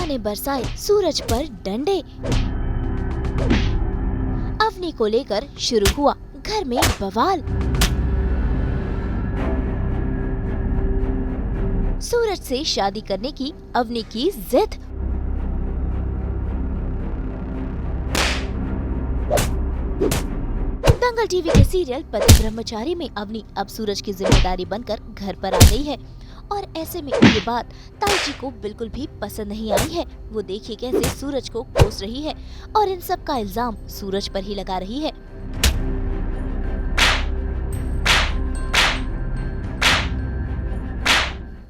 ने बरसाए सूरज पर डंडे। अवनी को लेकर शुरू हुआ घर में बवाल। सूरज से शादी करने की अवनी की जिद। दंगल टीवी के सीरियल पति ब्रह्मचारी में अवनी अब सूरज की जिम्मेदारी बनकर घर पर आ गई है और ऐसे में ये बात ताई जी को बिल्कुल भी पसंद नहीं आई है। वो देखिए कैसे सूरज को कोस रही है और इन सब का इल्जाम सूरज पर ही लगा रही है।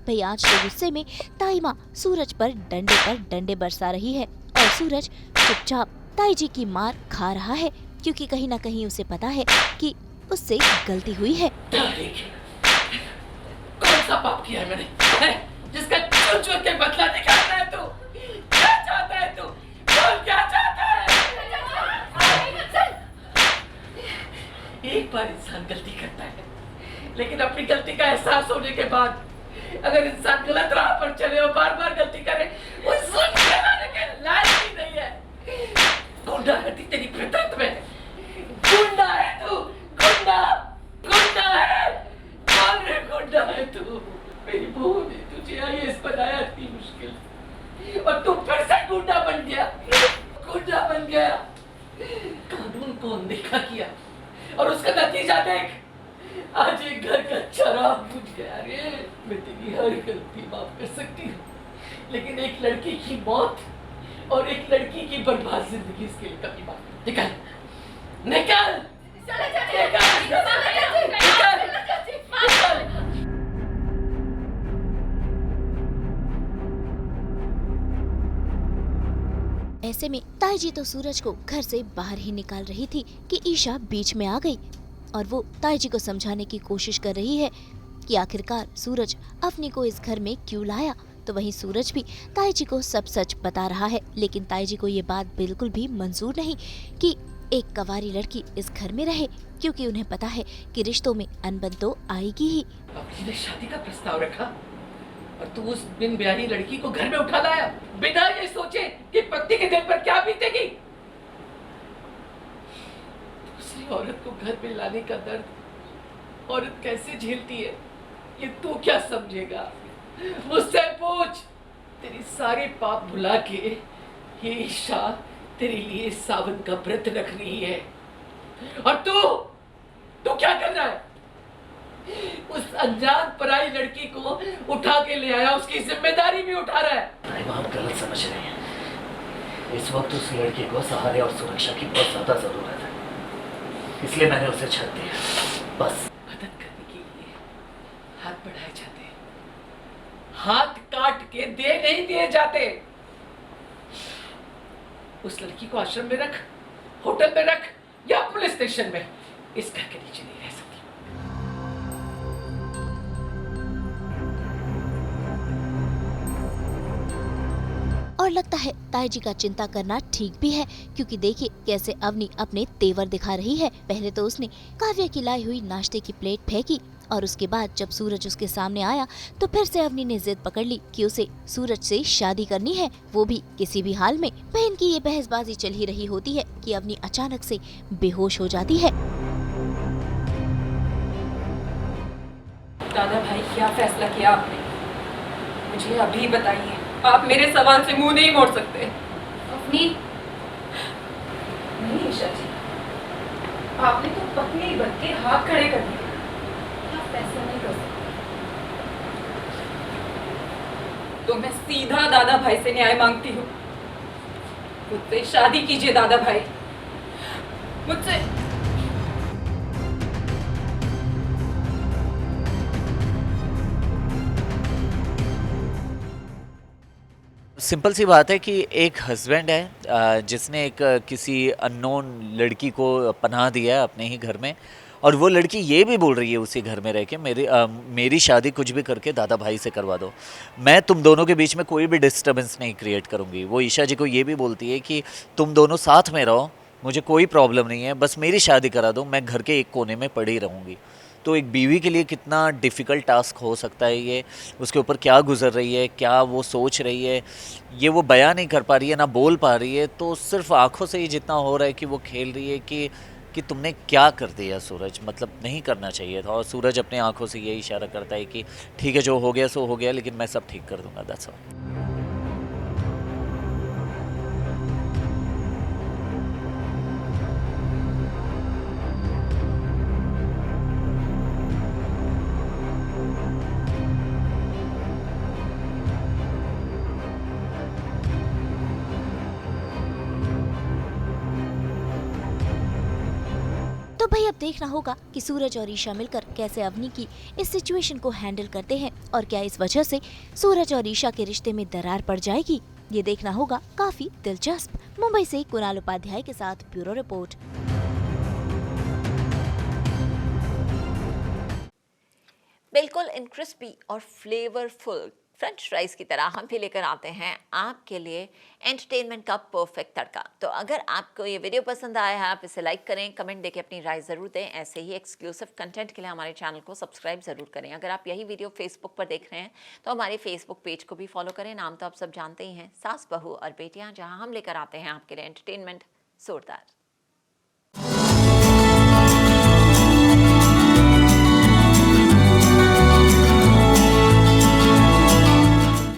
भाई आज के गुस्से में ताई माँ सूरज पर डंडे बरसा रही है और सूरज चुपचाप ताई जी की मार खा रहा है क्योंकि कहीं न कहीं उसे पता है कि उससे गलती हुई है। कौन सा पाप किया है मैंने, जिसका चुन-चुन के बदला निकालना है तू? क्या चाहता है तू? बोल क्या चाहता है? एक बार इंसान गलती करता है, लेकिन अपनी गलती का एहसास होने के बाद अगर इंसान गलत राह पर चले और बार-बार गलती करे, वो सुन के लाने के लायक ही नहीं है। गुंडागर्दी तेरी फितरत में है। गुंडा है तू, गुंडा है। कौन रे गुंडा है तू? मेरी बहू ने तुझे आईएएस बनाया इतनी मुश्किल से और तू फिर से गुंडा बन गया। कानून को अनदेखा किया और उसका नतीजा देख। आज एक घर का शराब बुझ गया रे। मैं तेरी हर गलती माफ कर सकती हूँ, लेकिन एक लड़की की मौत और एक लड़की की बर्बाद जिंदगी इसके लिए कभी माफ निकल। ऐसे में ताई जी तो सूरज को घर से बाहर ही निकाल रही थी कि ईशा बीच में आ गई और वो ताई जी को समझाने की कोशिश कर रही है कि आखिरकार सूरज अवनी को इस घर में क्यों लाया। तो वहीं सूरज भी ताई जी को सब सच बता रहा है, लेकिन ताई जी को ये बात बिल्कुल भी मंजूर नहीं कि एक कवारी लड़की इस घर में रहे, क्योंकि उन्हें पता है कि रिश्तों में अनबन तो आएगी ही। अवनी ने शादी का प्रस्ताव रखा और तू उस बिन ब्याही लड़की को घर में उठा लाया बिना ये सोचे कि पति के दिल पर क्या बीतेगी। दूसरी औरत को घर में लाने का दर्द औरत कैसे झेलती है ये तू क्या समझेगा? मुझसे पूछ। तेरी सारे पाप भुला के ये ईशा तेरे लिए सावन का व्रत रख रही है और तू क्या कर रहा है? उस अनजान पराई लड़की को उठा के ले आया, उसकी जिम्मेदारी भी उठा रहा है। आप गलत समझ रहे हैं। इस वक्त उस लड़की को सहारे और सुरक्षा की बहुत ज्यादा जरूरत है, इसलिए मैंने उसे छत दिया। बस मदद करने के लिए हाथ बढ़ाए जाते हैं, हाथ काट के दे नहीं दिए जाते। उस लड़की को आश्रम में रख, होटल में रख या पुलिस स्टेशन में, इस घर के नीचे नहीं रह सकती। और लगता है ताई जी का चिंता करना ठीक भी है, क्योंकि देखिए कैसे अवनी अपने तेवर दिखा रही है। पहले तो उसने काव्या की लाई हुई नाश्ते की प्लेट फेंकी और उसके बाद जब सूरज उसके सामने आया तो फिर से अवनी ने जिद पकड़ ली कि उसे सूरज से शादी करनी है, वो भी किसी भी हाल में। बहन की ये बहसबाजी चल ही रही होती है कि अवनी अचानक से बेहोश हो जाती है। दादा भाई, क्या फैसला किया आपने? मुझे अभी बताइए। आप मेरे सवाल से मुंह नहीं मोड़ सकते। अवनी, नहीं ईशा जी, आपने तो पत्नी बन के हाथ खड़े कर दिए। आप फैसला नहीं कर सकते तो मैं सीधा दादा भाई से न्याय मांगती हूँ। मुझसे शादी कीजिए दादा भाई, मुझसे। सिंपल सी बात है कि एक हस्बैंड है जिसने एक किसी अननोन लड़की को पनाह दिया है अपने ही घर में, और वो लड़की ये भी बोल रही है उसी घर में रह के मेरी शादी कुछ भी करके दादा भाई से करवा दो, मैं तुम दोनों के बीच में कोई भी डिस्टर्बेंस नहीं क्रिएट करूँगी। वो ईशा जी को ये भी बोलती है कि तुम दोनों साथ में रहो, मुझे कोई प्रॉब्लम नहीं है, बस मेरी शादी करा दो, मैं घर के एक कोने में पड़ी रहूँगी। तो एक बीवी के लिए कितना डिफ़िकल्ट टास्क हो सकता है ये, उसके ऊपर क्या गुजर रही है, क्या वो सोच रही है, ये वो बयां नहीं कर पा रही है, ना बोल पा रही है। तो सिर्फ आंखों से ही जितना हो रहा है कि वो खेल रही है कि तुमने क्या कर दिया सूरज, मतलब नहीं करना चाहिए था। और सूरज अपने आंखों से ये इशारा करता है कि ठीक है, जो हो गया सो हो गया, लेकिन मैं सब ठीक कर दूंगा, दैट्स ऑल। तो भाई अब देखना होगा कि सूरज और ईशा मिलकर कैसे अवनी की इस सिचुएशन को हैंडल करते हैं, और क्या इस वजह से सूरज और ईशा के रिश्ते में दरार पड़ जाएगी। ये देखना होगा काफी दिलचस्प। मुंबई से कुणाल उपाध्याय के साथ ब्यूरो रिपोर्ट। बिल्कुल इन क्रिस्पी और फ्लेवरफुल फ्रेंच फ्राइज की तरह हम भी लेकर आते हैं आपके लिए एंटरटेनमेंट का परफेक्ट तड़का। तो अगर आपको ये वीडियो पसंद आया है, आप इसे लाइक करें, कमेंट देके अपनी राय ज़रूर दें। ऐसे ही एक्सक्लूसिव कंटेंट के लिए हमारे चैनल को सब्सक्राइब ज़रूर करें। अगर आप यही वीडियो फेसबुक पर देख रहे हैं तो हमारे फेसबुक पेज को भी फॉलो करें। नाम तो आप सब जानते ही हैं, सास बहू और बेटियाँ, जहाँ हम लेकर आते हैं आपके लिए एंटरटेनमेंट जोरदार।